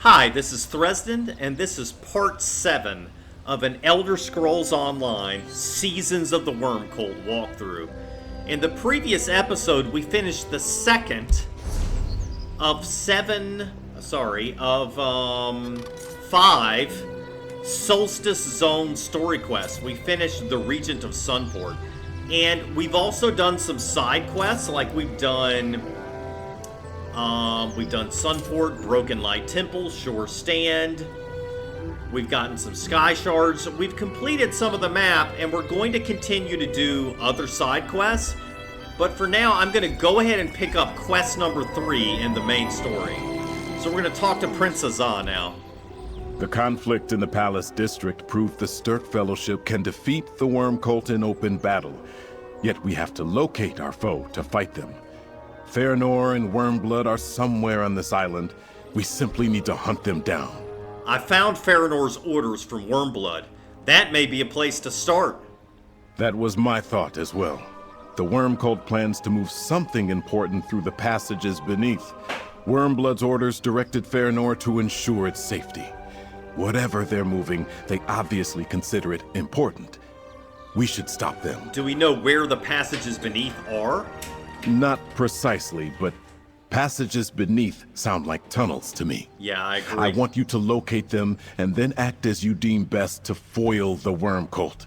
Hi, this is Thresden, and this is part 7 of an Elder Scrolls Online Seasons of the Wormcold walkthrough. In the previous episode, we finished the second of 5 Solstice Zone story quests. We finished the Regent of Sunport, and we've also done some side quests, like we've done Sunport, Broken Light Temple, Shore Stand. We've gotten some Sky Shards. We've completed some of the map, and we're going to continue to do other side quests. But for now, I'm going to go ahead and pick up quest number 3 in the main story. So we're going to talk to Prince Azah now. The conflict in the Palace District proved the Stirk Fellowship can defeat the Worm Cult in open battle. Yet we have to locate our foe to fight them. Tarnur and Wormblood are somewhere on this island. We simply need to hunt them down. I found Tarnur's orders from Wormblood. That may be a place to start. That was my thought as well. The Worm Cult plans to move something important through the passages beneath. Wormblood's orders directed Tarnur to ensure its safety. Whatever they're moving, they obviously consider it important. We should stop them. Do we know where the passages beneath are? Not precisely, but passages beneath sound like tunnels to me. Yeah, I agree. I want you to locate them and then act as you deem best to foil the Worm Cult.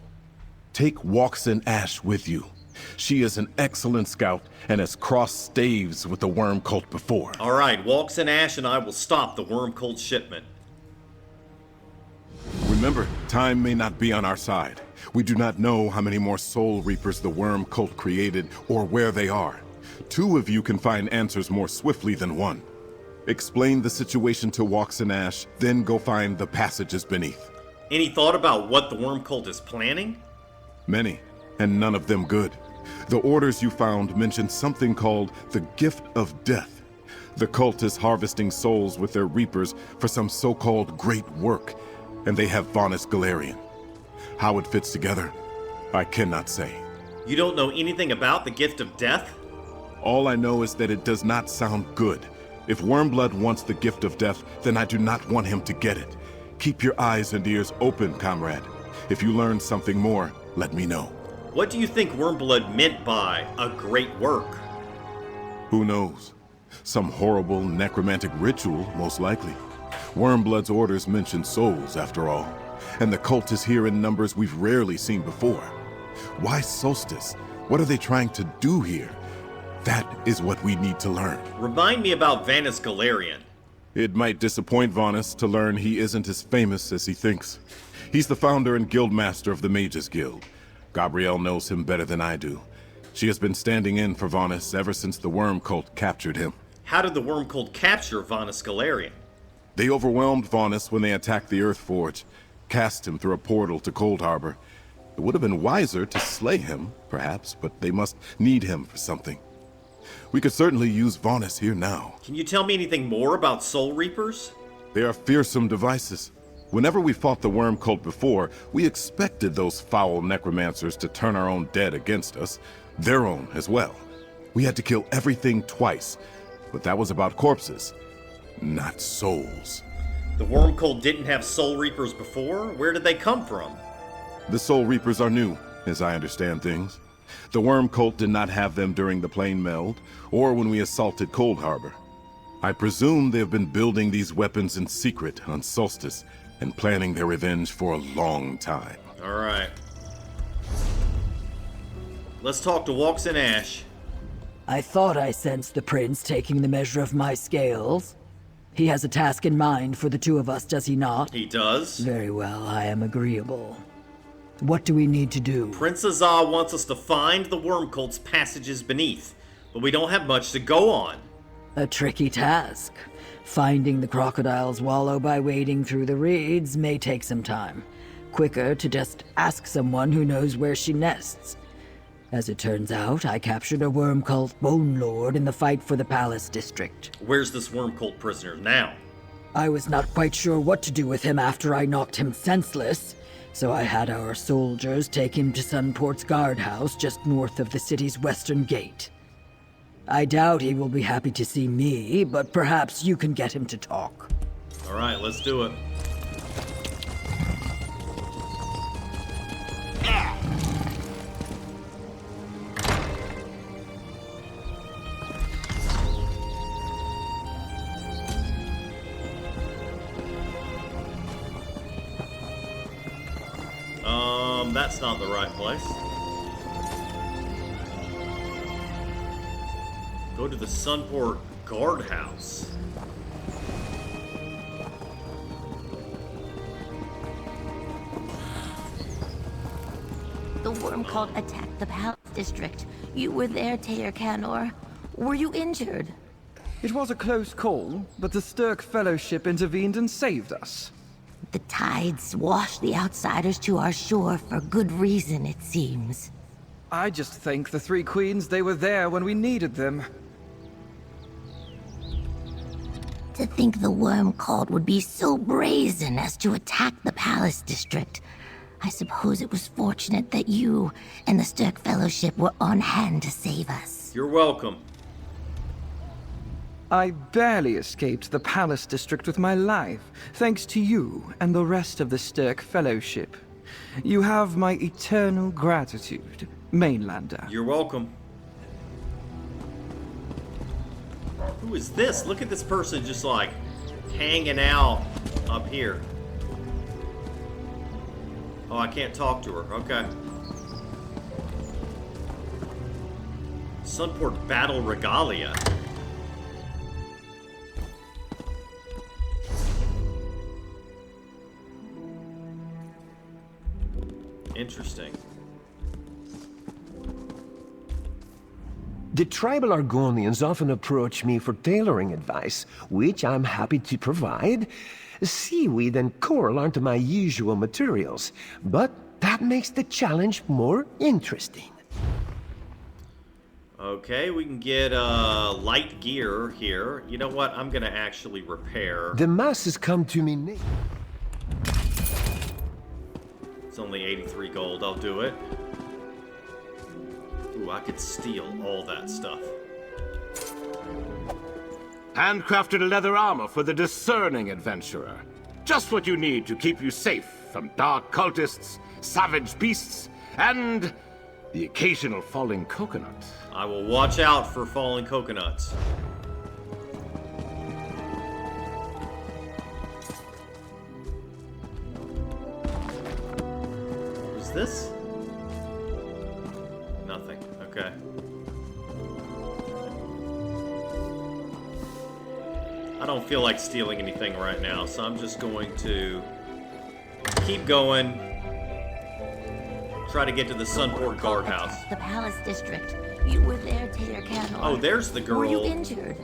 Take Waxen Ash with you. She is an excellent scout and has crossed staves with the Worm Cult before. All right, Waxen Ash and I will stop the Worm Cult shipment. Remember, time may not be on our side. We do not know how many more Soul Reapers the Worm Cult created or where they are. 2 of you can find answers more swiftly than 1. Explain the situation to Waxen Ash, then go find the passages beneath. Any thought about what the Worm Cult is planning? Many, and none of them good. The orders you found mention something called the Gift of Death. The cult is harvesting souls with their reapers for some so-called great work, and they have Vonus Galarian. How it fits together, I cannot say. You don't know anything about the Gift of Death? All I know is that it does not sound good. If Wormblood wants the Gift of Death, then I do not want him to get it. Keep your eyes and ears open, comrade. If you learn something more, let me know. What do you think Wormblood meant by a great work? Who knows? Some horrible necromantic ritual, most likely. Wormblood's orders mention souls, after all. And the cult is here in numbers we've rarely seen before. Why Solstice? What are they trying to do here? That is what we need to learn. Remind me about Vonus Galarian. It might disappoint Vonus to learn he isn't as famous as he thinks. He's the founder and guildmaster of the Mages Guild. Gabrielle knows him better than I do. She has been standing in for Vonus ever since the Worm Cult captured him. How did the Worm Cult capture Vonus Galarian? They overwhelmed Vonus when they attacked the Earth Forge, cast him through a portal to Cold Harbor. It would have been wiser to slay him, perhaps, but they must need him for something. We could certainly use Vonus here now. Can you tell me anything more about Soul Reapers? They are fearsome devices. Whenever we fought the Worm Cult before, we expected those foul necromancers to turn our own dead against us, their own as well. We had to kill everything twice, but that was about corpses, not souls. The Worm Cult didn't have Soul Reapers before? Where did they come from? The Soul Reapers are new, as I understand things. The Worm Cult did not have them during the Plane Meld, or when we assaulted Cold Harbor. I presume they have been building these weapons in secret on Solstice, and planning their revenge for a long time. Alright. Let's talk to Waxen Ash. I thought I sensed the prince taking the measure of my scales. He has a task in mind for the 2 of us, does he not? He does. Very well, I am agreeable. What do we need to do? Prince Azah wants us to find the Worm Cult's passages beneath, but we don't have much to go on. A tricky task. Finding the crocodile's wallow by wading through the reeds may take some time. Quicker to just ask someone who knows where she nests. As it turns out, I captured a Worm Cult Bone Lord in the fight for the Palace District. Where's this Worm Cult prisoner now? I was not quite sure what to do with him after I knocked him senseless, so I had our soldiers take him to Sunport's guardhouse just north of the city's western gate. I doubt he will be happy to see me, but perhaps you can get him to talk. Alright, let's do it. That's not the right place. Go to the Sunport guardhouse. The worm cult attacked the palace district. You were there, Tarnur. Were you injured? It was a close call, but the Stirk Fellowship intervened and saved us. The tides washed the outsiders to our shore for good reason, it seems. I just thank the Three Queens they were there when we needed them. To think the worm cult would be so brazen as to attack the palace district. I suppose it was fortunate that you and the Stirk Fellowship were on hand to save us. You're welcome. I barely escaped the palace district with my life, thanks to you and the rest of the Stirk Fellowship. You have my eternal gratitude, Mainlander. You're welcome. Who is this? Look at this person just like hanging out up here. Oh, I can't talk to her. Okay. Sunport Battle Regalia. Interesting. The tribal Argonians often approach me for tailoring advice, which I'm happy to provide. Seaweed and coral aren't my usual materials, but that makes the challenge more interesting. Okay, we can get light gear here. You know what? I'm gonna actually repair. The masses come to me. It's only 83 gold. I'll do it. Ooh, I could steal all that stuff. Handcrafted leather armor for the discerning adventurer. Just what you need to keep you safe from dark cultists, savage beasts, and the occasional falling coconut. I will watch out for falling coconuts. What's this? Nothing. Okay. I don't feel like stealing anything right now, so I'm just going to keep going. Try to get to the Sunport guardhouse. The palace district. You were there, Tarnur. Oh, there's the girl. Were you injured?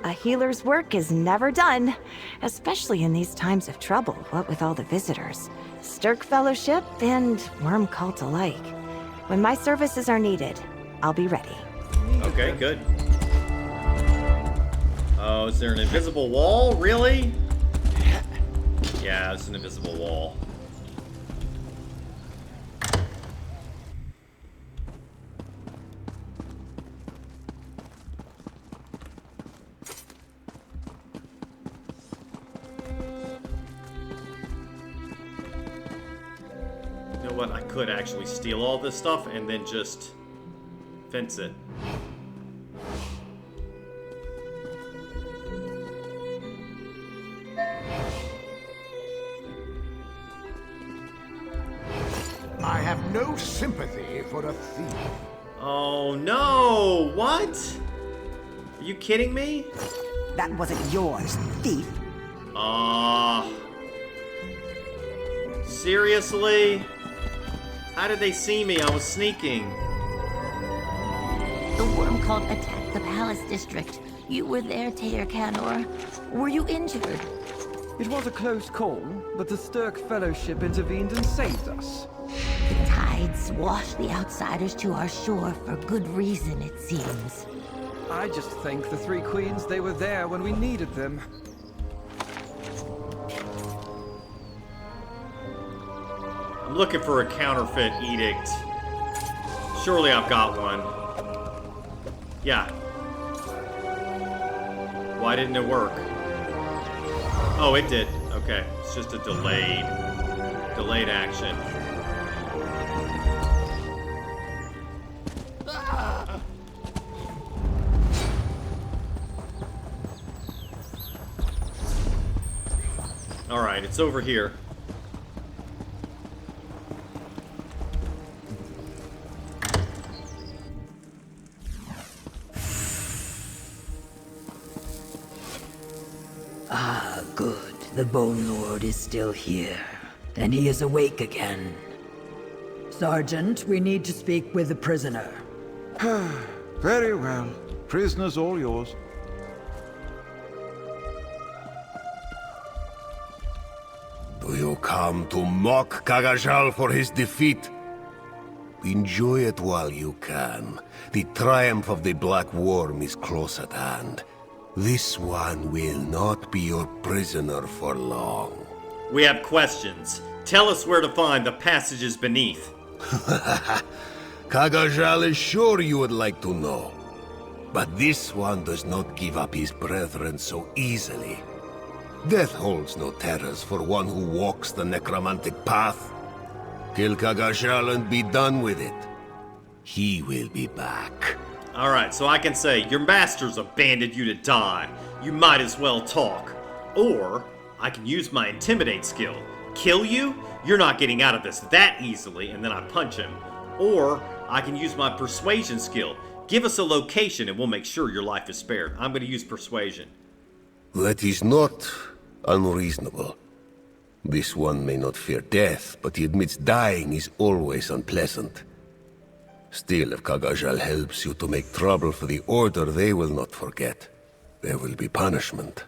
A healer's work is never done, especially in these times of trouble, what with all the visitors. Stirk Fellowship and Worm Cult alike. When my services are needed, I'll be ready. Okay, good. Oh, is there an invisible wall? Really? Yeah, it's an invisible wall. You know what? I could actually steal all this stuff and then just fence it. I have no sympathy for a thief. Oh no! What? Are you kidding me? That wasn't yours, thief. Seriously? How did they see me? I was sneaking. The worm cult attacked the palace district. You were there, Tarnur. Were you injured? It was a close call, but the Stirk Fellowship intervened and saved us. The tides washed the outsiders to our shore for good reason, it seems. I just thank the Three Queens they were there when we needed them. I'm looking for a counterfeit edict. Surely I've got one. Yeah. Why didn't it work? Oh, it did. Okay. It's just a delayed action. All right, it's over here. Ah, good. The Bone Lord is still here, and he is awake again. Sergeant, we need to speak with the prisoner. Very well. Prisoner's all yours. Do you come to mock Kagajal for his defeat? Enjoy it while you can. The triumph of the Black Worm is close at hand. This one will not be your prisoner for long. We have questions. Tell us where to find the passages beneath. Kagajal is sure you would like to know. But this one does not give up his brethren so easily. Death holds no terrors for one who walks the necromantic path. Kill Kagajal and be done with it. He will be back. Alright, so I can say, your masters abandoned you to die. You might as well talk. Or, I can use my intimidate skill. Kill you? You're not getting out of this that easily, and then I punch him. Or, I can use my persuasion skill. Give us a location and we'll make sure your life is spared. I'm going to use persuasion. That is not unreasonable. This one may not fear death, but he admits dying is always unpleasant. Still, if Kagajal helps you to make trouble for the Order, they will not forget. There will be punishment.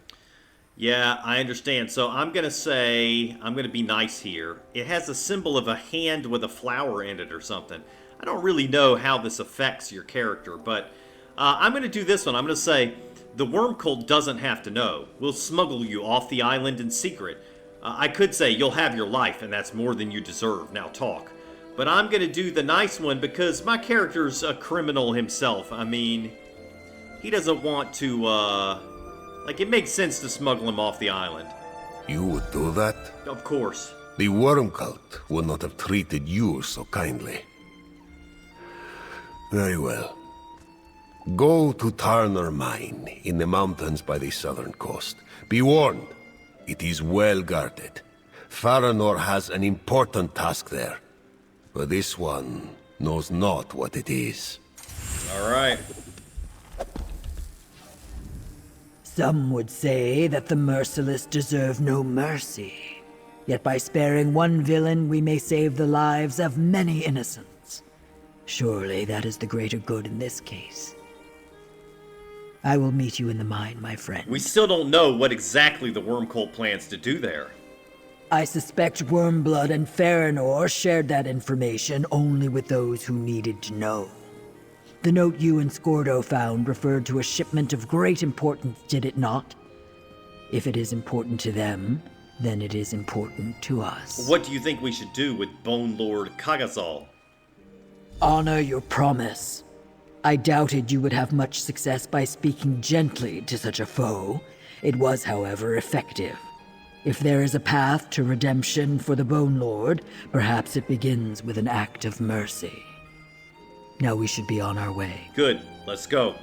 Yeah, I understand. So I'm going to say, I'm going to be nice here. It has a symbol of a hand with a flower in it or something. I don't really know how this affects your character, but I'm going to do this one. I'm going to say, the worm cult doesn't have to know. We'll smuggle you off the island in secret. I could say, you'll have your life, and that's more than you deserve. Now talk. But I'm going to do the nice one because my character's a criminal himself. I mean, he doesn't want to, like, it makes sense to smuggle him off the island. You would do that? Of course. The worm cult would not have treated you so kindly. Very well. Go to Tarnur Mine in the mountains by the southern coast. Be warned, it is well guarded. Faranor has an important task there. But this one knows not what it is. Alright. Some would say that the merciless deserve no mercy. Yet by sparing one villain, we may save the lives of many innocents. Surely that is the greater good in this case. I will meet you in the mine, my friend. We still don't know what exactly the worm cult plans to do there. I suspect Wormblood and Faranor shared that information only with those who needed to know. The note you and Scordo found referred to a shipment of great importance, did it not? If it is important to them, then it is important to us. What do you think we should do with Bone Lord Kagazal? Honor your promise. I doubted you would have much success by speaking gently to such a foe. It was, however, effective. If there is a path to redemption for the Bone Lord, perhaps it begins with an act of mercy. Now we should be on our way. Good. Let's go.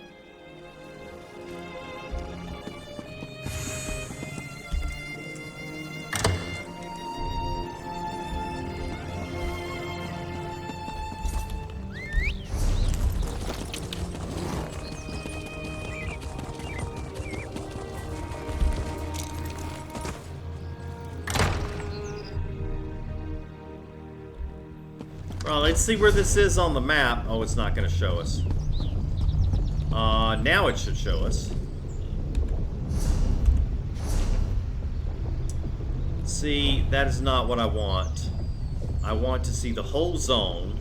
Well, let's see where this is on the map. Oh, it's not going to show us. Now it should show us. See, that is not what I want. I want to see the whole zone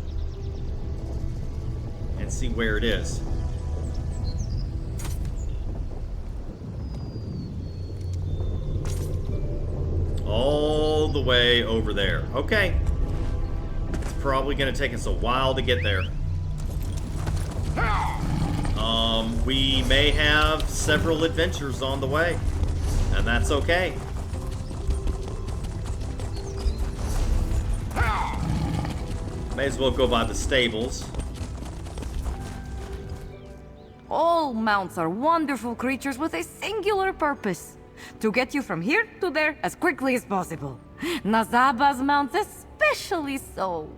and see where it is. All the way over there. Okay. Probably gonna take us a while to get there. We may have several adventures on the way, and that's okay. May as well go by the stables. All mounts are wonderful creatures with a singular purpose. To get you from here to there as quickly as possible. Nazaba's mounts especially so.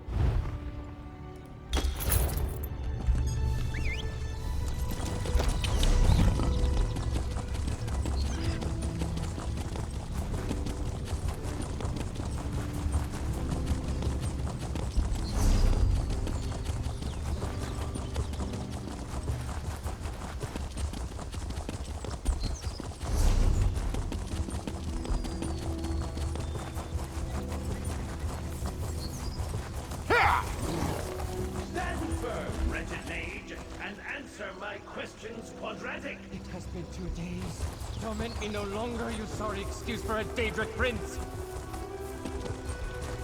It has been 2 days. Torment me no longer, you sorry excuse for a Daedric prince.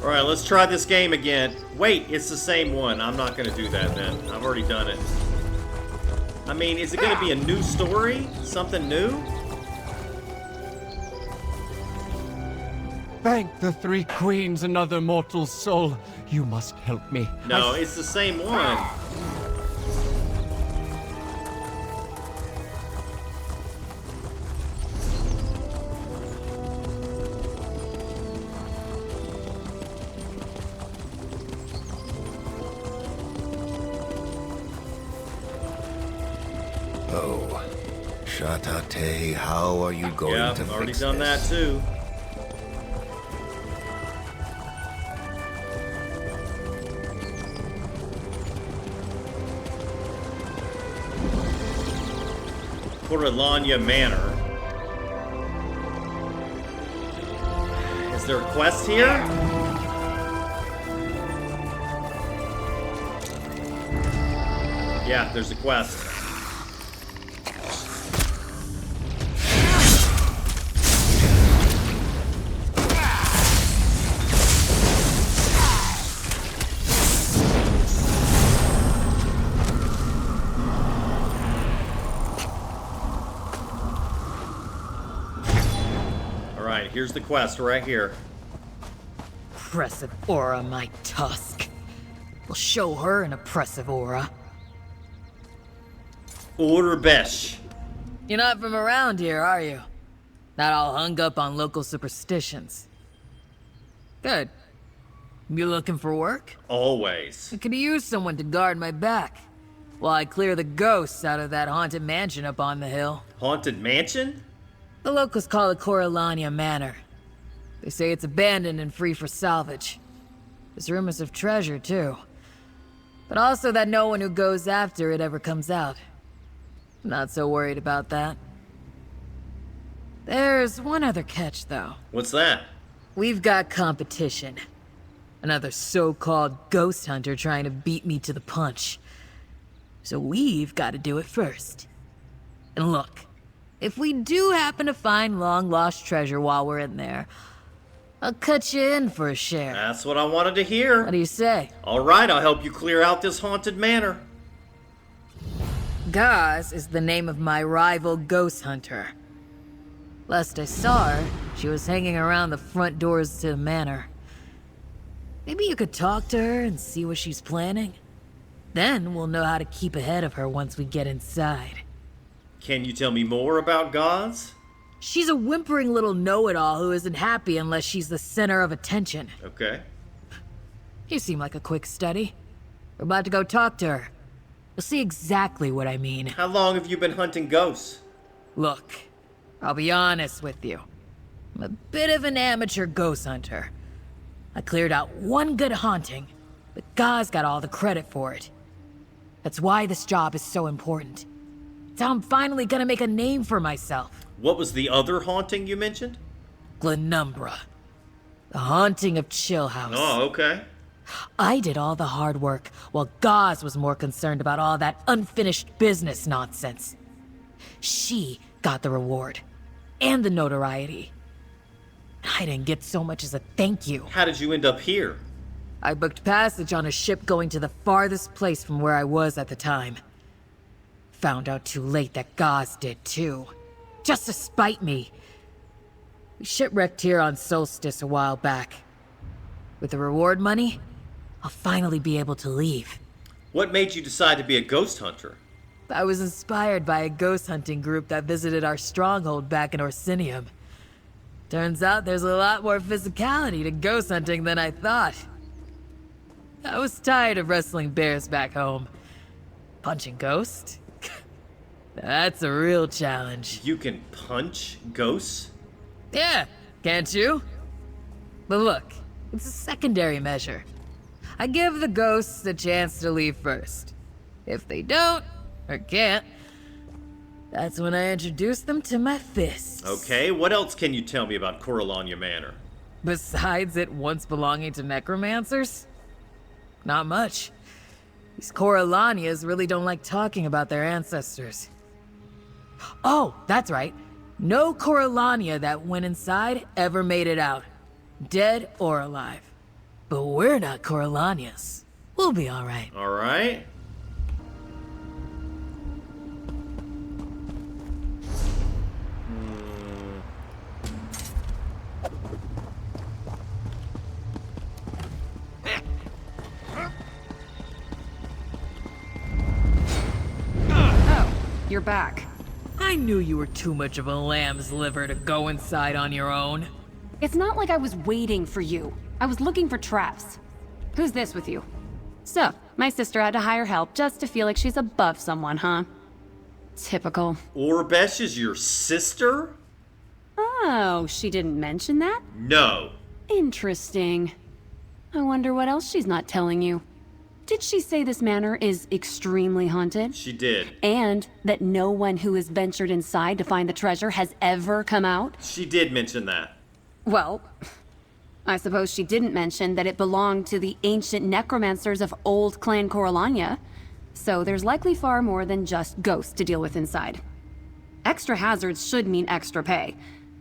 Alright, let's try this game again. Wait, it's the same one. I'm not gonna do that then. I've already done it. I mean, is it gonna be a new story? Something new? Thank the 3 queens, another mortal soul. You must help me. No, it's the same one. Oh, Shatate, how are you going Yeah, to I've already fix done this? that too. Corelanya Manor. Is there a quest here? Yeah, there's a quest. Alright, here's the quest right here. Oppressive aura, my tusk. We'll show her an oppressive aura. Urbesh. You're not from around here, are you? Not all hung up on local superstitions. Good. You looking for work? Always. I could use someone to guard my back while I clear the ghosts out of that haunted mansion up on the hill. Haunted mansion? The locals call it Corelanya Manor. They say it's abandoned and free for salvage. There's rumors of treasure, too. But also that no one who goes after it ever comes out. I'm not so worried about that. There's one other catch, though. What's that? We've got competition. Another so-called ghost hunter trying to beat me to the punch. So we've got to do it first. And look, if we do happen to find long-lost treasure while we're in there, I'll cut you in for a share. That's what I wanted to hear. What do you say? Alright, I'll help you clear out this haunted manor. Gaz is the name of my rival ghost hunter. Last I saw her, she was hanging around the front doors to the manor. Maybe you could talk to her and see what she's planning? Then we'll know how to keep ahead of her once we get inside. Can you tell me more about Gaz? She's a whimpering little know-it-all who isn't happy unless she's the center of attention. Okay. You seem like a quick study. We're about to go talk to her. You'll see exactly what I mean. How long have you been hunting ghosts? Look, I'll be honest with you. I'm a bit of an amateur ghost hunter. I cleared out one good haunting, but Gaz got all the credit for it. That's why this job is so important. It's how I'm finally gonna make a name for myself. What was the other haunting you mentioned? Glenumbra. The haunting of Chill House. Oh, okay. I did all the hard work, while Gaz was more concerned about all that unfinished business nonsense. She got the reward, and the notoriety. I didn't get so much as a thank you. How did you end up here? I booked passage on a ship going to the farthest place from where I was at the time. Found out too late that Gaz did too. Just to spite me. We shipwrecked here on Solstice a while back. With the reward money, I'll finally be able to leave. What made you decide to be a ghost hunter? I was inspired by a ghost hunting group that visited our stronghold back in Orsinium. Turns out there's a lot more physicality to ghost hunting than I thought. I was tired of wrestling bears back home. Punching ghosts? That's a real challenge. You can punch ghosts? Yeah, can't you? But look, it's a secondary measure. I give the ghosts a chance to leave first. If they don't, or can't, that's when I introduce them to my fists. Okay, what else can you tell me about Corelanya Manor? Besides it once belonging to necromancers? Not much. These Corelanyas really don't like talking about their ancestors. Oh, that's right. No Corelanya that went inside ever made it out. Dead or alive. But we're not Corelanyas. We'll be alright. Alright. You're back. I knew you were too much of a lamb's liver to go inside on your own. It's not like I was waiting for you. I was looking for traps. Who's this with you? So, my sister had to hire help just to feel like she's above someone, huh? Typical. Orbesh is your sister? Oh, she didn't mention that? No. Interesting. I wonder what else she's not telling you. Did she say this manor is extremely haunted? She did. And that no one who has ventured inside to find the treasure has ever come out? She did mention that. Well, I suppose she didn't mention that it belonged to the ancient necromancers of old Clan Corelanya, so there's likely far more than just ghosts to deal with inside. Extra hazards should mean extra pay.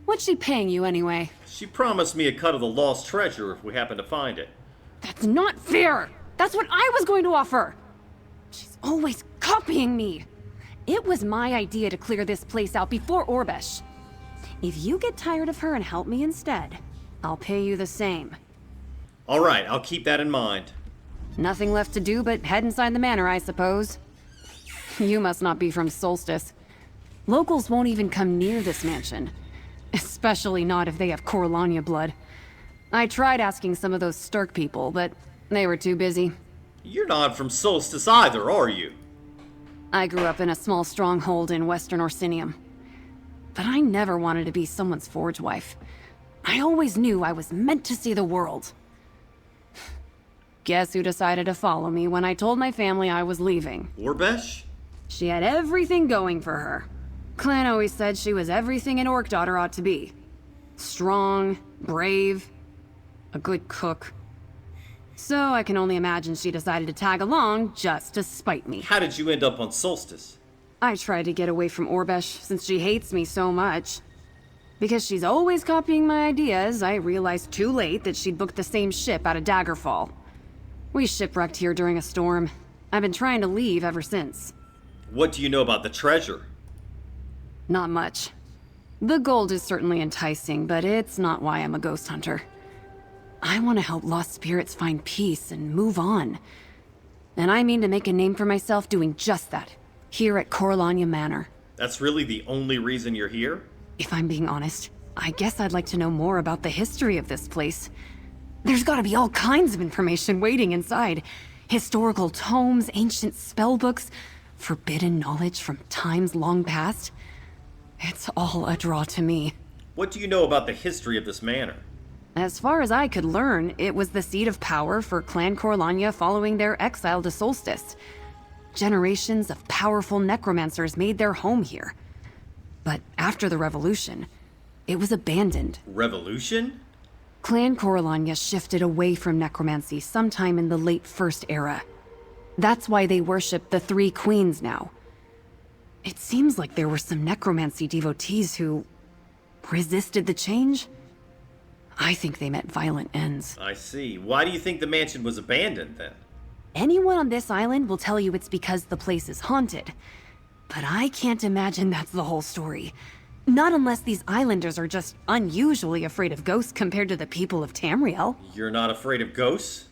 What's she paying you anyway? She promised me a cut of the lost treasure if we happen to find it. That's not fair! That's what I was going to offer! She's always copying me! It was my idea to clear this place out before Orbesh. If you get tired of her and help me instead, I'll pay you the same. Alright, I'll keep that in mind. Nothing left to do but head inside the manor, I suppose. You must not be from Solstice. Locals won't even come near this mansion. Especially not if they have Corelanya blood. I tried asking some of those Stirk people, but they were too busy. You're not from Solstice either, are you? I grew up in a small stronghold in western Orsinium. But I never wanted to be someone's forge wife. I always knew I was meant to see the world. Guess who decided to follow me when I told my family I was leaving? Orbesh? She had everything going for her. Clan always said she was everything an orc daughter ought to be. Strong, brave, a good cook. So I can only imagine she decided to tag along just to spite me. How did you end up on Solstice? I tried to get away from Orbesh since she hates me so much. Because she's always copying my ideas, I realized too late that she'd booked the same ship out of Daggerfall. We shipwrecked here during a storm. I've been trying to leave ever since. What do you know about the treasure? Not much. The gold is certainly enticing, but it's not why I'm a ghost hunter. I want to help lost spirits find peace and move on. And I mean to make a name for myself doing just that, here at Corelanya Manor. That's really the only reason you're here? If I'm being honest, I guess I'd like to know more about the history of this place. There's gotta be all kinds of information waiting inside. Historical tomes, ancient spellbooks, forbidden knowledge from times long past. It's all a draw to me. What do you know about the history of this manor? As far as I could learn, it was the seat of power for Clan Corelanya following their exile to Solstice. Generations of powerful necromancers made their home here. But after the revolution, it was abandoned. Revolution? Clan Corelanya shifted away from necromancy sometime in the late First Era. That's why they worship the Three Queens now. It seems like there were some necromancy devotees who resisted the change. I think they met violent ends. I see. Why do you think the mansion was abandoned, then? Anyone on this island will tell you it's because the place is haunted. But I can't imagine that's the whole story. Not unless these islanders are just unusually afraid of ghosts compared to the people of Tamriel. You're not afraid of ghosts?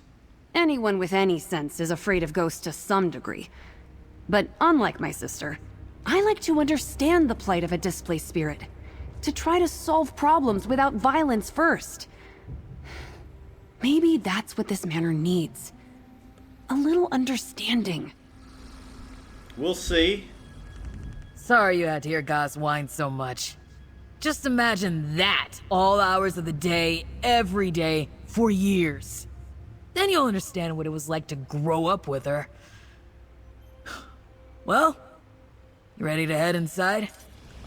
Anyone with any sense is afraid of ghosts to some degree. But unlike my sister, I like to understand the plight of a displaced spirit, to try to solve problems without violence first. Maybe that's what this manor needs. A little understanding. We'll see. Sorry you had to hear Goss whine so much. Just imagine that, all hours of the day, every day, for years. Then you'll understand what it was like to grow up with her. Well, you ready to head inside?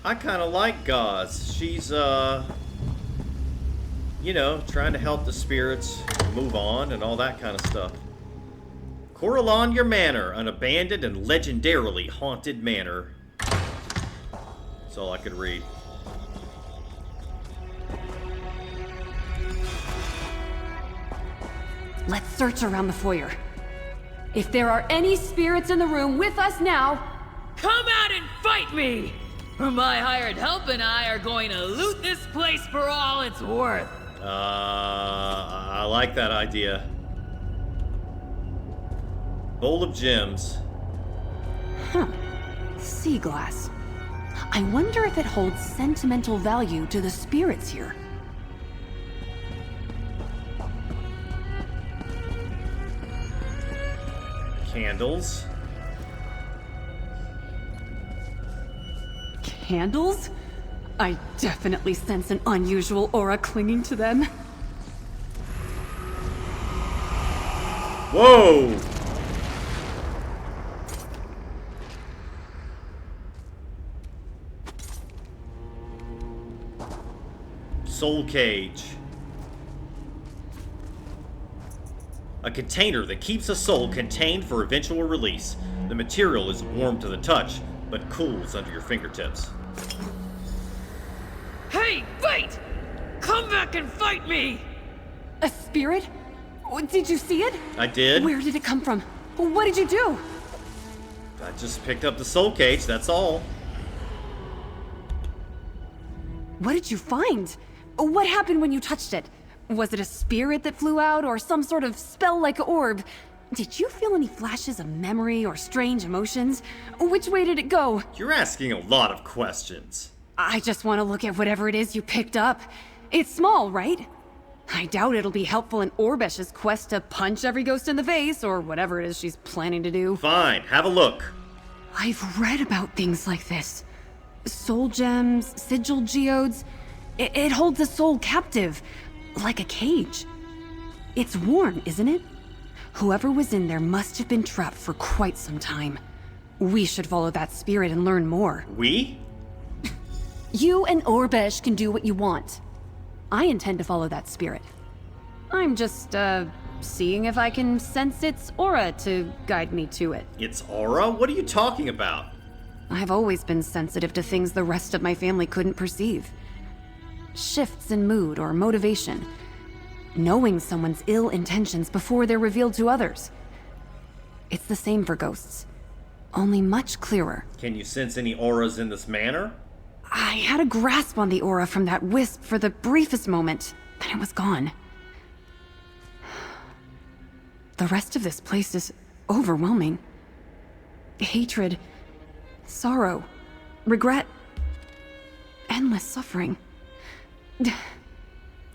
I kind of like Gauze. She's, you know, trying to help the spirits move on and all that kind of stuff. Corelanya Manor, an abandoned and legendarily haunted manor. That's all I could read. Let's search around the foyer. If there are any spirits in the room with us now, come out and fight me! Or my hired help and I are going to loot this place for all it's worth. I like that idea. Bowl of gems. Huh. Sea glass. I wonder if it holds sentimental value to the spirits here. Candles. Candles? I definitely sense an unusual aura clinging to them. Whoa! Soul cage. A container that keeps a soul contained for eventual release. The material is warm to the touch, but cools under your fingertips. Hey, wait! Come back and fight me! A spirit? Did you see it? I did. Where did it come from? What did you do? I just picked up the soul cage, that's all. What did you find? What happened when you touched it? Was it a spirit that flew out, or some sort of spell-like orb? Did you feel any flashes of memory or strange emotions? Which way did it go? You're asking a lot of questions. I just want to look at whatever it is you picked up. It's small, right? I doubt it'll be helpful in Orbesh's quest to punch every ghost in the face, or whatever it is she's planning to do. Fine, have a look. I've read about things like this. Soul gems, sigil geodes. It holds a soul captive, like a cage. It's worn, isn't it? Whoever was in there must have been trapped for quite some time. We should follow that spirit and learn more. We? You and Orbesh can do what you want. I intend to follow that spirit. I'm just, seeing if I can sense its aura to guide me to it. Its aura? What are you talking about? I've always been sensitive to things the rest of my family couldn't perceive. Shifts in mood or motivation. Knowing someone's ill intentions before they're revealed to others. It's the same for ghosts, only much clearer. Can you sense any auras in this manor? I had a grasp on the aura from that wisp for the briefest moment, then it was gone. The rest of this place is overwhelming. Hatred, sorrow, regret, endless suffering.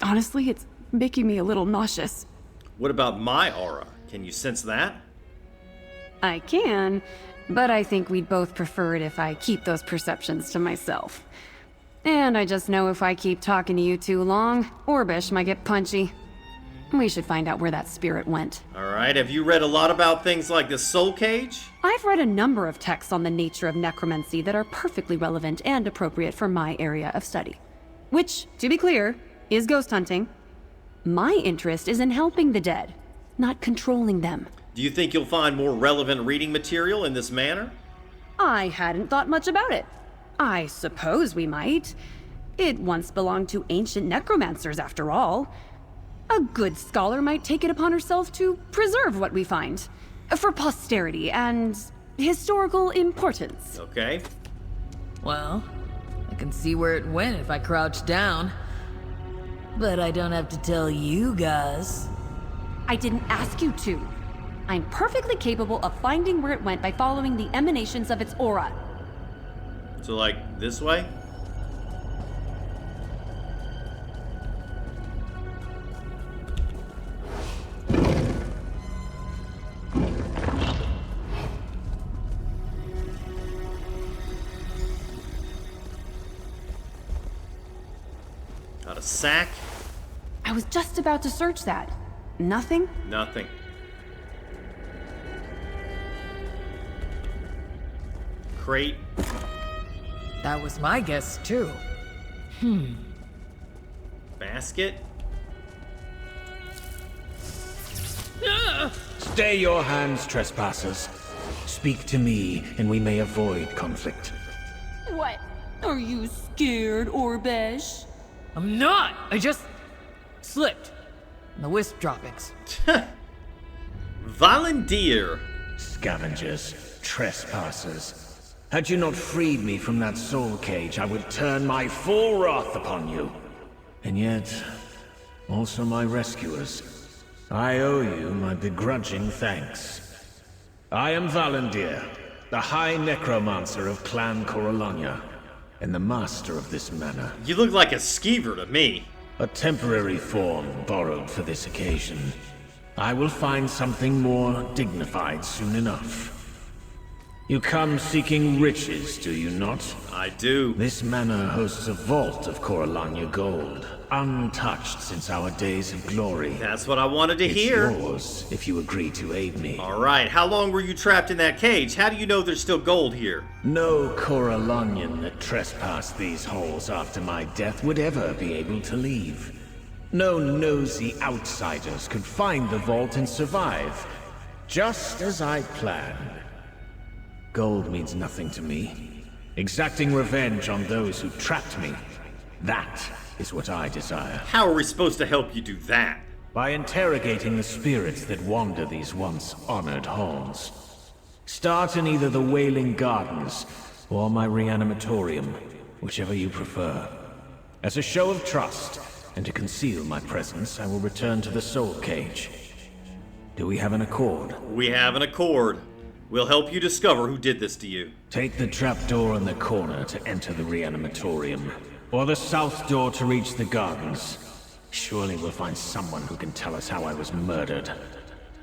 Honestly, it's making me a little nauseous. What about my aura? Can you sense that? I can, but I think we'd both prefer it if I keep those perceptions to myself. And I just know if I keep talking to you too long, Orbesh might get punchy. We should find out where that spirit went. Alright, have you read a lot about things like the soul cage? I've read a number of texts on the nature of necromancy that are perfectly relevant and appropriate for my area of study. Which, to be clear, is ghost hunting. My interest is in helping the dead, not controlling them. Do you think you'll find more relevant reading material in this manor? I hadn't thought much about it. I suppose we might. It once belonged to ancient necromancers, after all. A good scholar might take it upon herself to preserve what we find, for posterity and historical importance. Okay. Well, I can see where it went if I crouch down. But I don't have to tell you guys. I didn't ask you to. I'm perfectly capable of finding where it went by following the emanations of its aura. So, like, this way? Got a sack? I was just about to search that. Nothing? Nothing. Crate. That was my guess, too. Basket? Stay your hands, trespassers. Speak to me, and we may avoid conflict. What? Are you scared, Orbesh? I'm not! I just slipped. The wisp droppings. Volunteer. Scavengers, trespassers. Had you not freed me from that soul cage, I would turn my full wrath upon you. And yet, also my rescuers. I owe you my begrudging thanks. I am Valendir, the High Necromancer of Clan Corelanya, and the master of this manor. You look like a skeever to me. A temporary form borrowed for this occasion. I will find something more dignified soon enough. You come seeking riches, do you not? I do. This manor hosts a vault of Corelanya gold, untouched since our days of glory. That's what I wanted to hear. It's yours, if you agree to aid me. Alright, how long were you trapped in that cage? How do you know there's still gold here? No Corelanyan that trespassed these halls after my death would ever be able to leave. No nosy outsiders could find the vault and survive, just as I planned. Gold means nothing to me. Exacting revenge on those who trapped me, that is what I desire. How are we supposed to help you do that? By interrogating the spirits that wander these once honored halls. Start in either the Wailing Gardens or my reanimatorium, whichever you prefer. As a show of trust, and to conceal my presence, I will return to the soul cage. Do we have an accord? We have an accord. We'll help you discover who did this to you. Take the trapdoor in the corner to enter the reanimatorium, or the south door to reach the gardens. Surely we'll find someone who can tell us how I was murdered.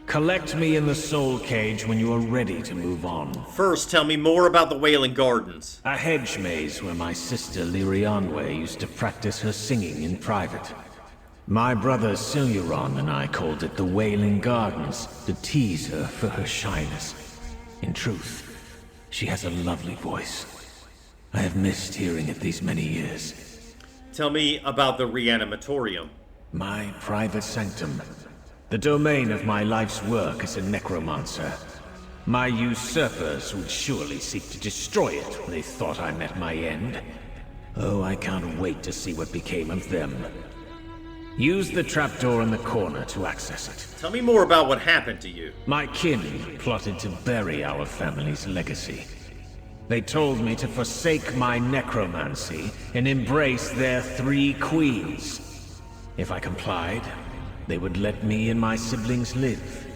Collect me in the soul cage when you are ready to move on. First, tell me more about the Wailing Gardens. A hedge maze where my sister Lirianwe used to practice her singing in private. My brother Siluron and I called it the Wailing Gardens to tease her for her shyness. In truth, she has a lovely voice. I have missed hearing it these many years. Tell me about the reanimatorium. My private sanctum. The domain of my life's work as a necromancer. My usurpers would surely seek to destroy it when they thought I met my end. Oh, I can't wait to see what became of them. Use the trapdoor in the corner to access it. Tell me more about what happened to you. My kin plotted to bury our family's legacy. They told me to forsake my necromancy and embrace their 3 queens. If I complied, they would let me and my siblings live.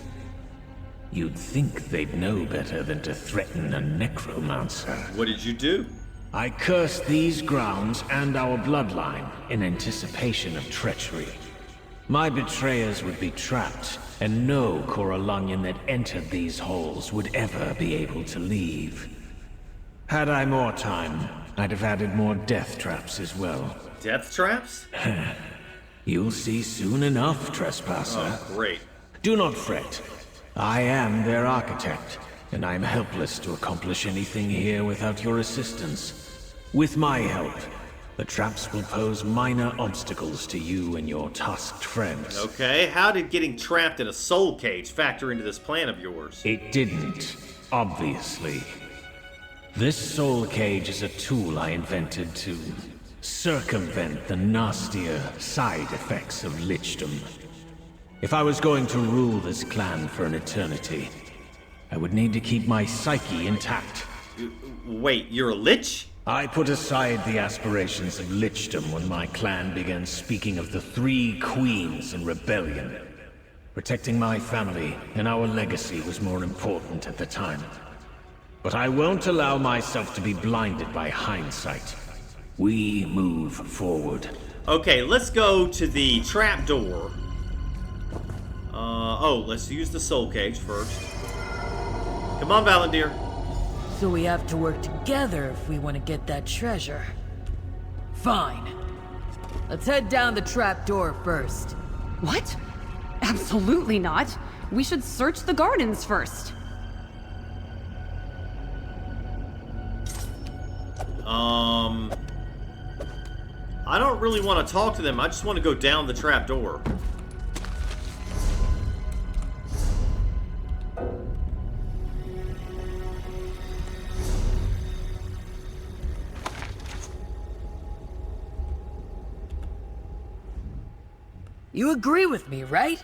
You'd think they'd know better than to threaten a necromancer. What did you do? I cursed these grounds and our bloodline in anticipation of treachery. My betrayers would be trapped, and no Corelanyan that entered these halls would ever be able to leave. Had I more time, I'd have added more death traps as well. Death traps? You'll see soon enough, trespasser. Oh, great. Do not fret. I am their architect, and I am helpless to accomplish anything here without your assistance. With my help, the traps will pose minor obstacles to you and your tusked friends. Okay, how did getting trapped in a soul cage factor into this plan of yours? It didn't, obviously. This soul cage is a tool I invented to circumvent the nastier side effects of lichdom. If I was going to rule this clan for an eternity, I would need to keep my psyche intact. Wait, you're a lich? I put aside the aspirations of lichdom when my clan began speaking of the 3 queens in rebellion. Protecting my family and our legacy was more important at the time. But I won't allow myself to be blinded by hindsight. We move forward. Okay, let's go to the trapdoor. Let's use the soul cage first. Come on, Valendir. So we have to work together if we want to get that treasure. Fine. Let's head down the trapdoor first. What? Absolutely not. We should search the gardens first. I don't really want to talk to them. I just want to go down the trapdoor. You agree with me, right?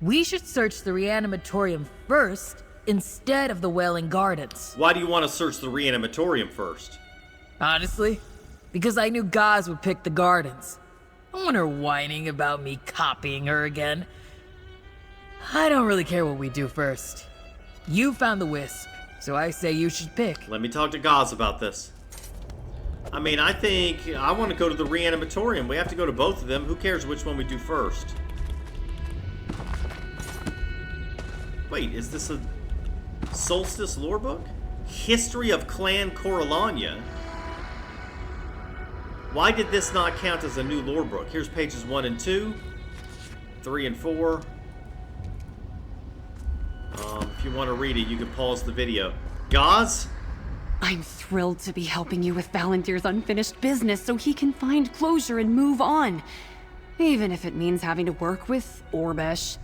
We should search the reanimatorium first instead of the Wailing Gardens. Why do you want to search the reanimatorium first? Honestly, because I knew Gaz would pick the gardens. I want her whining about me copying her again. I don't really care what we do first. You found the wisp, so I say you should pick. Let me talk to Gaz about this. I mean, I think I want to go to the reanimatorium. We have to go to both of them. Who cares which one we do first? Wait, is this a Solstice lore book? History of Clan Corelanya. Why did this not count as a new lore book? Here's pages 1 and 2, 3 and 4. If you want to read it, you can pause the video. Gaz? I'm thrilled to be helping you with Valendir's unfinished business so he can find closure and move on. Even if it means having to work with Orbesh.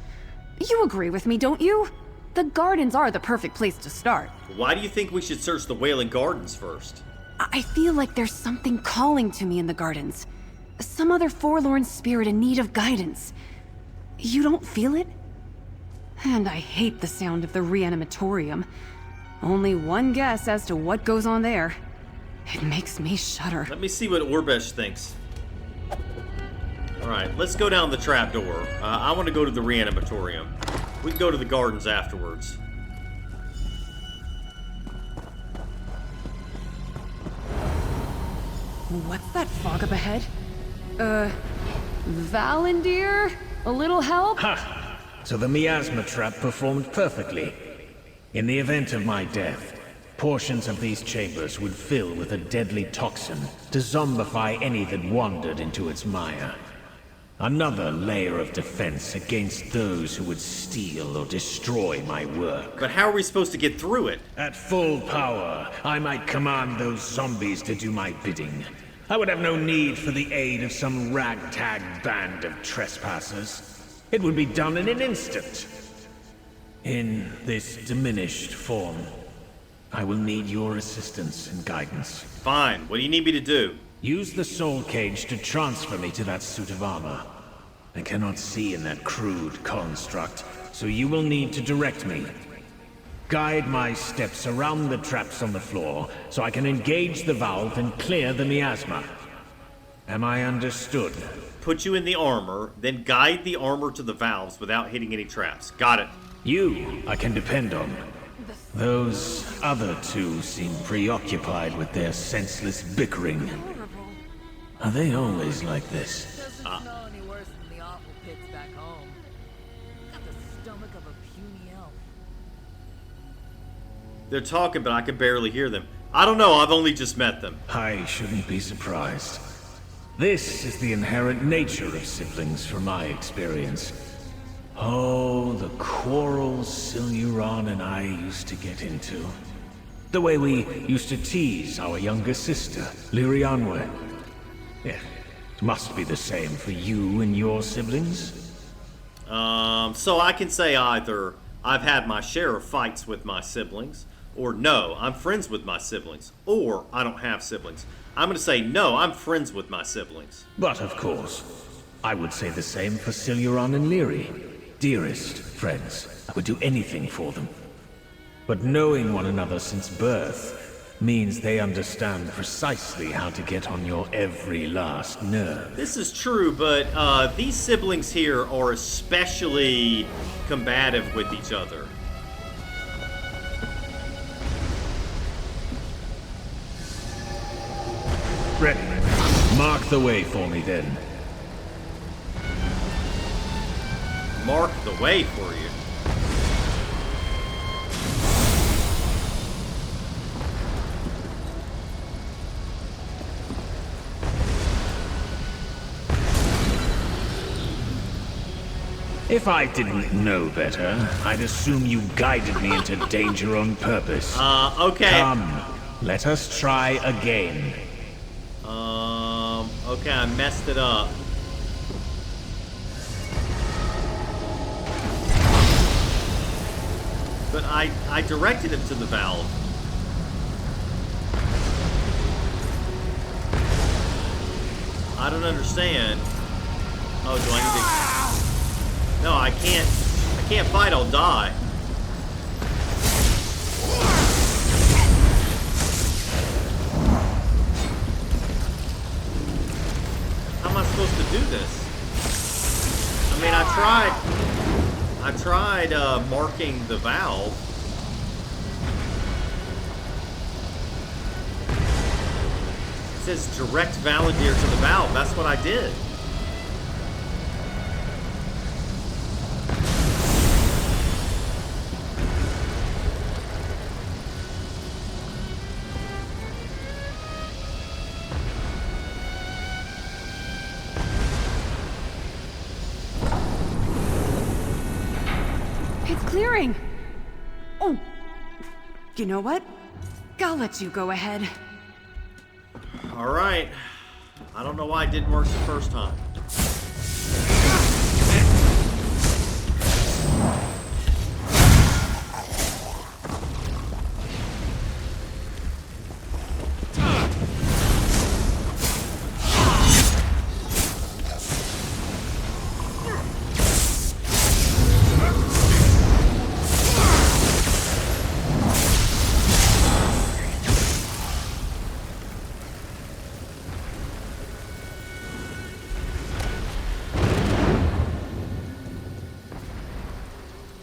You agree with me, don't you? The gardens are the perfect place to start. Why do you think we should search the Wailing Gardens first? I feel like there's something calling to me in the gardens. Some other forlorn spirit in need of guidance. You don't feel it? And I hate the sound of the reanimatorium. Only one guess as to what goes on there. It makes me shudder. Let me see what Orbesh thinks. Alright, let's go down the trapdoor. I want to go to the reanimatorium. We can go to the gardens afterwards. What's that fog up ahead? Valendir? A little help? Ha! So the miasma trap performed perfectly. In the event of my death, portions of these chambers would fill with a deadly toxin to zombify any that wandered into its mire. Another layer of defense against those who would steal or destroy my work. But how are we supposed to get through it? At full power, I might command those zombies to do my bidding. I would have no need for the aid of some ragtag band of trespassers. It would be done in an instant. In this diminished form, I will need your assistance and guidance. Fine. What do you need me to do? Use the soul cage to transfer me to that suit of armor. I cannot see in that crude construct, so you will need to direct me. Guide my steps around the traps on the floor, so I can engage the valve and clear the miasma. Am I understood? Put you in the armor, then guide the armor to the valves without hitting any traps. Got it. You, I can depend on. Those other two seem preoccupied with their senseless bickering. Are they always like this? Doesn't smell any worse than the awful pits back home. Got the stomach of a puny elf. They're talking, but I can barely hear them. I don't know, I've only just met them. I shouldn't be surprised. This is the inherent nature of siblings from my experience. Oh, the quarrels Siluran and I used to get into. The way we used to tease our younger sister, Lirianwe. Yeah, it must be the same for you and your siblings? So I can say either I've had my share of fights with my siblings, or no, I'm friends with my siblings, or I don't have siblings. I'm gonna say no, I'm friends with my siblings. But of course, I would say the same for Siluran and Lyri. Dearest friends, I would do anything for them. But knowing one another since birth means they understand precisely how to get on your every last nerve. This is true, but these siblings here are especially combative with each other. Ready. Mark the way for me, then. Mark the way for you. If I didn't know better, I'd assume you guided me into danger on purpose. Okay. Come, let us try again. Okay, I messed it up. But I directed him to the valve. I don't understand. Oh, do I need to... No, I can't fight, I'll die. How am I supposed to do this? I mean, I tried marking the valve. It says direct Valandir to the valve. That's what I did. Clearing! Oh! You know what? I'll let you go ahead. Alright. I don't know why it didn't work the first time.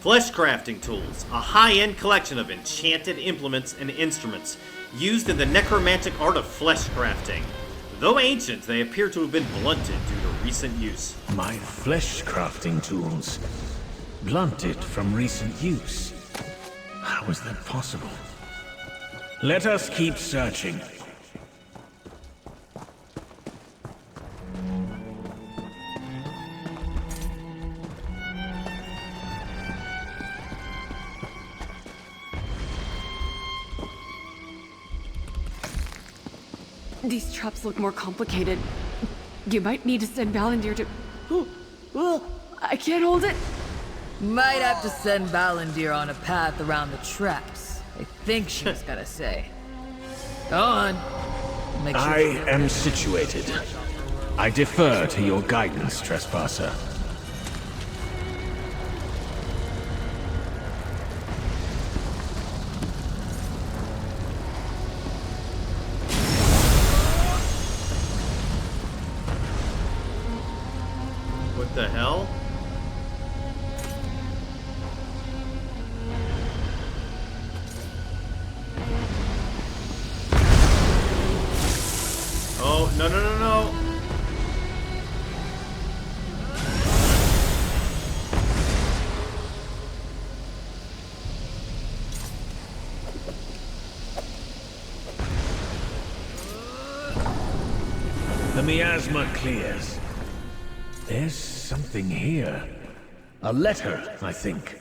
Flesh crafting tools, a high-end collection of enchanted implements and instruments used in the necromantic art of flesh crafting. Though ancient, they appear to have been blunted due to recent use. My flesh crafting tools. Blunted from recent use. How is that possible? Let us keep searching. These traps look more complicated. You might need to send Valandir to... Oh, I can't hold it. Might have to send Valandir on a path around the traps. I think she was gonna say. Go on. Make sure I am situated. I defer to your guidance, trespasser. What the hell? Oh, no, no, no, no. The miasma clears. There's something here. A letter, I think.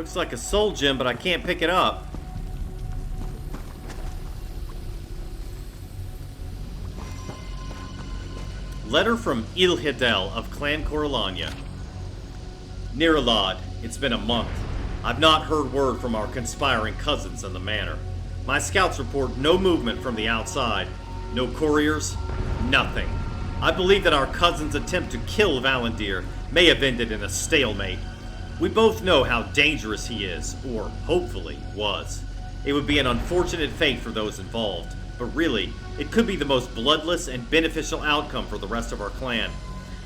Looks like a soul gem, but I can't pick it up. Letter from Ilhidel of Clan Corelanya. Niralad, it's been a month. I've not heard word from our conspiring cousins in the manor. My scouts report no movement from the outside. No couriers, nothing. I believe that our cousin's attempt to kill Valandir may have ended in a stalemate. We both know how dangerous he is, or hopefully was. It would be an unfortunate fate for those involved, but really, it could be the most bloodless and beneficial outcome for the rest of our clan.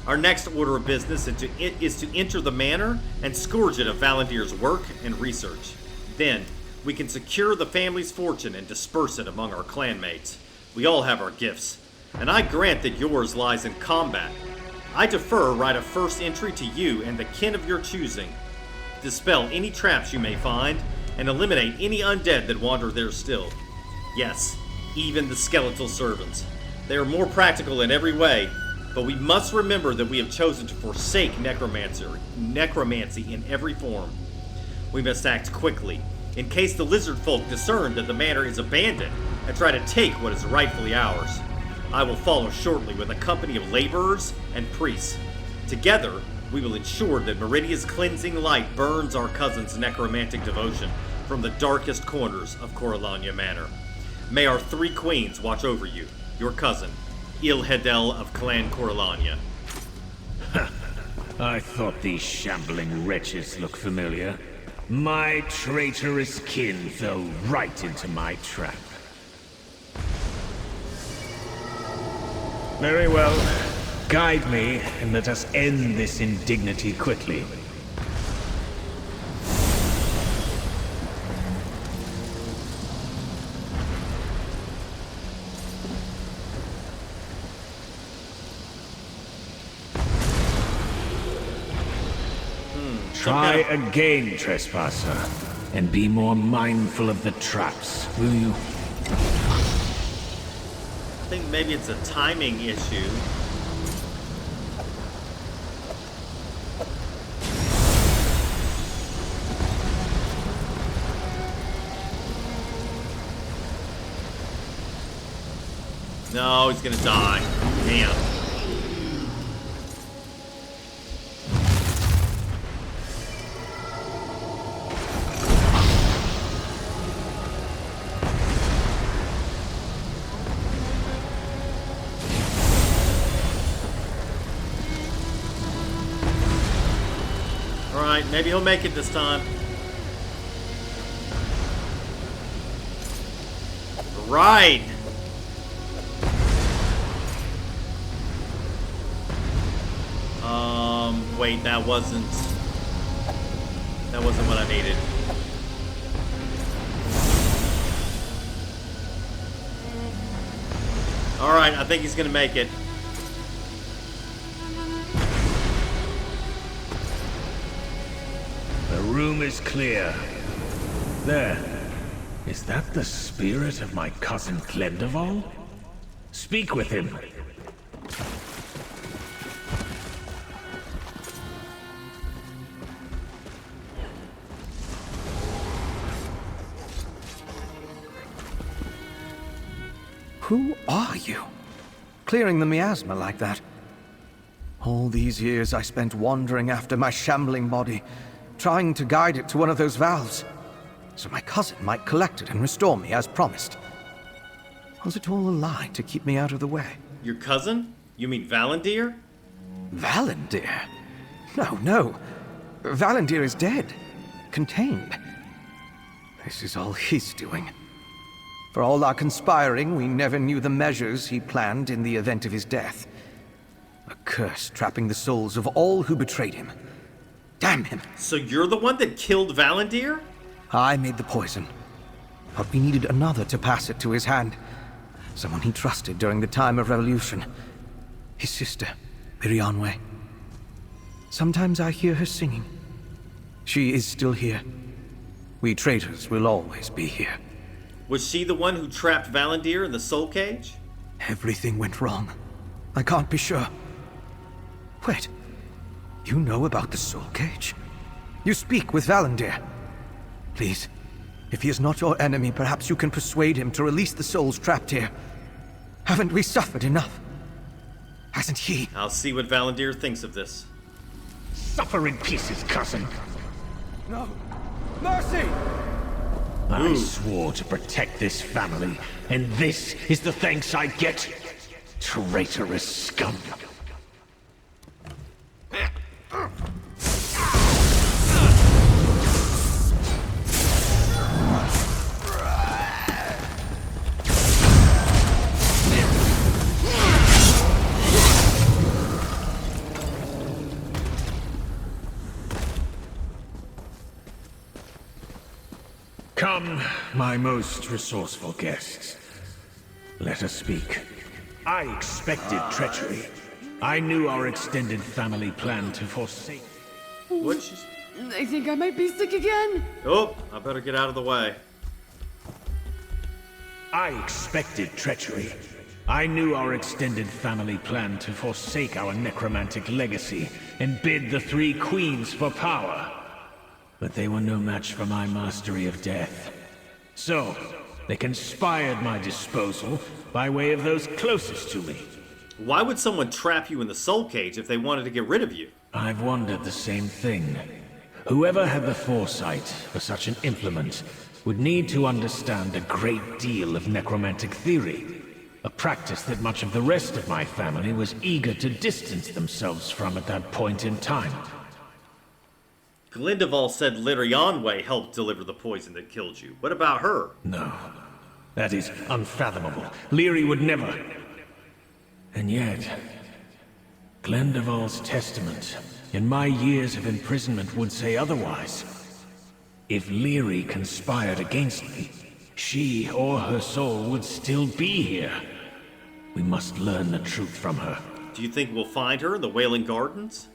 Our next order of business is to enter the manor and scourge it of Valandir's work and research. Then, we can secure the family's fortune and disperse it among our clanmates. We all have our gifts, and I grant that yours lies in combat. I defer right of first entry to you and the kin of your choosing. Dispel any traps you may find, and eliminate any undead that wander there still. Yes, even the skeletal servants. They are more practical in every way, but we must remember that we have chosen to forsake necromancy in every form. We must act quickly, in case the lizard folk discern that the manor is abandoned and try to take what is rightfully ours. I will follow shortly with a company of laborers and priests. Together, we will ensure that Meridia's cleansing light burns our cousin's necromantic devotion from the darkest corners of Corelanya Manor. May our three queens watch over you, your cousin, Ilhedel of Clan Corelanya. I thought these shambling wretches looked familiar. My traitorous kin fell right into my trap. Very well. Guide me, and let us end this indignity quickly. Try again, trespasser, and be more mindful of the traps, will you? I think maybe it's a timing issue. No, he's gonna die. Damn. Alright, maybe he'll make it this time. Right. Wait, that wasn't what I needed. Alright, I think he's gonna make it. The room is clear. There. Is that the spirit of my cousin Glendeval? Speak with him. Who are you? Clearing the miasma like that? All these years I spent wandering after my shambling body, trying to guide it to one of those valves, so my cousin might collect it and restore me as promised. Was it all a lie to keep me out of the way? Your cousin? You mean Valandir? Valandir? No. Valandir is dead. Contained. This is all he's doing. For all our conspiring, we never knew the measures he planned in the event of his death. A curse trapping the souls of all who betrayed him. Damn him. So you're the one that killed Valandir? I made the poison. But we needed another to pass it to his hand. Someone he trusted during the time of revolution. His sister, Mirianwe. Sometimes I hear her singing. She is still here. We traitors will always be here. Was she the one who trapped Valandir in the soul cage? Everything went wrong. I can't be sure. Wait. You know about the soul cage? You speak with Valandir. Please, if he is not your enemy, perhaps you can persuade him to release the souls trapped here. Haven't we suffered enough? Hasn't he? I'll see what Valendir thinks of this. Suffer in pieces, cousin. No. Mercy! I swore to protect this family, and this is the thanks I get? Traitorous scum. Come, my most resourceful guests. Let us speak. I expected treachery. I knew our extended family planned to forsake. I think I might be sick again. Oh, I better get out of the way. I expected treachery. I knew our extended family planned to forsake our necromantic legacy and bid the three queens for power. But they were no match for my mastery of death. So, they conspired my disposal by way of those closest to me. Why would someone trap you in the soul cage if they wanted to get rid of you? I've wondered the same thing. Whoever had the foresight for such an implement would need to understand a great deal of necromantic theory, a practice that much of the rest of my family was eager to distance themselves from at that point in time. Glendeval said Lyrianway helped deliver the poison that killed you. What about her? No. That is unfathomable. Leary would never... And yet... Glendeval's testament, in my years of imprisonment, would say otherwise. If Leary conspired against me, she or her soul would still be here. We must learn the truth from her. Do you think we'll find her in the Wailing Gardens?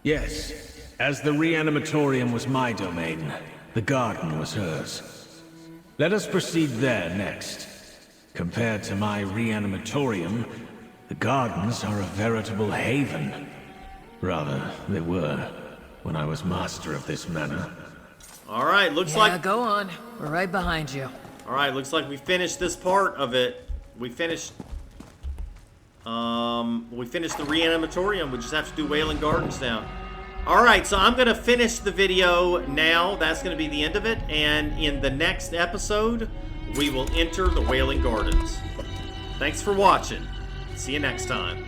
Yes. As the reanimatorium was my domain, the garden was hers. Let us proceed there next. Compared to my reanimatorium, the gardens are a veritable haven. Rather, they were, when I was master of this manor. Alright, looks like... go on. We're right behind you. Alright, looks like we finished this part of it. We finished the reanimatorium. We just have to do Wailing Gardens now. Alright, so I'm going to finish the video now. That's going to be the end of it. And in the next episode, we will enter the Wailing Gardens. Thanks for watching. See you next time.